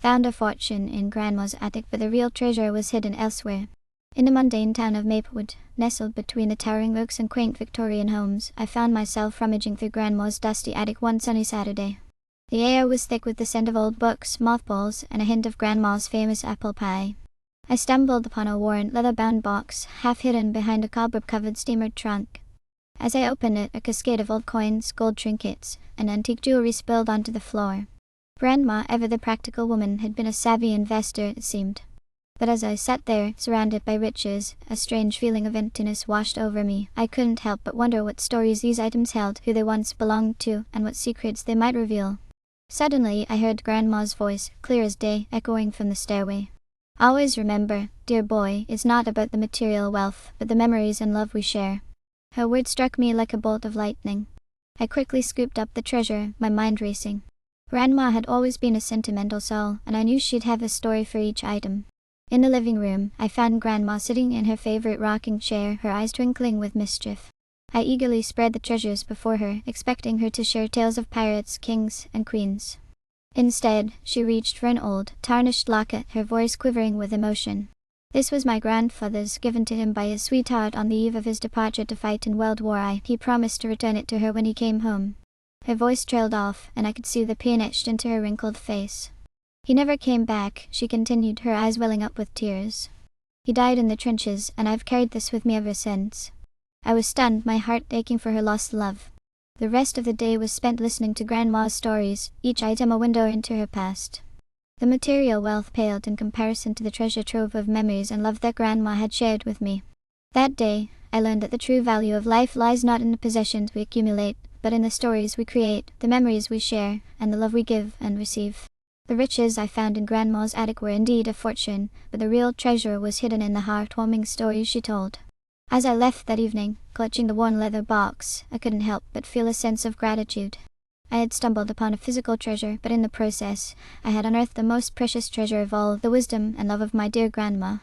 found a fortune in Grandma's attic, but the real treasure was hidden elsewhere. In the mundane town of Maplewood, nestled between the towering oaks and quaint Victorian homes, I found myself rummaging through Grandma's dusty attic one sunny Saturday. The air was thick with the scent of old books, mothballs, and a hint of Grandma's famous apple pie. I stumbled upon a worn, leather-bound box, half hidden behind a cobweb-covered steamer trunk. As I opened it, a cascade of old coins, gold trinkets, and antique jewelry spilled onto the floor. Grandma, ever the practical woman, had been a savvy investor, it seemed. But as I sat there, surrounded by riches, a strange feeling of emptiness washed over me. I couldn't help but wonder what stories these items held, who they once belonged to, and what secrets they might reveal. Suddenly, I heard Grandma's voice, clear as day, echoing from the stairway. "Always remember, dear boy, it's not about the material wealth, but the memories and love we share." Her words struck me like a bolt of lightning. I quickly scooped up the treasure, my mind racing. Grandma had always been a sentimental soul, and I knew she'd have a story for each item. In the living room, I found Grandma sitting in her favorite rocking chair, her eyes twinkling with mischief. I eagerly spread the treasures before her, expecting her to share tales of pirates, kings, and queens. Instead, she reached for an old, tarnished locket, her voice quivering with emotion. "This was my grandfather's, given to him by his sweetheart on the eve of his departure to fight in World War I. He promised to return it to her when he came home." Her voice trailed off, and I could see the pain etched into her wrinkled face. "He never came back," she continued, her eyes welling up with tears. "He died in the trenches, and I've carried this with me ever since." I was stunned, my heart aching for her lost love. The rest of the day was spent listening to Grandma's stories, each item a window into her past. The material wealth paled in comparison to the treasure trove of memories and love that Grandma had shared with me. That day, I learned that the true value of life lies not in the possessions we accumulate, but in the stories we create, the memories we share, and the love we give and receive. The riches I found in Grandma's attic were indeed a fortune, but the real treasure was hidden in the heartwarming stories she told. As I left that evening, clutching the worn leather box, I couldn't help but feel a sense of gratitude. I had stumbled upon a physical treasure, but in the process, I had unearthed the most precious treasure of all, the wisdom and love of my dear Grandma.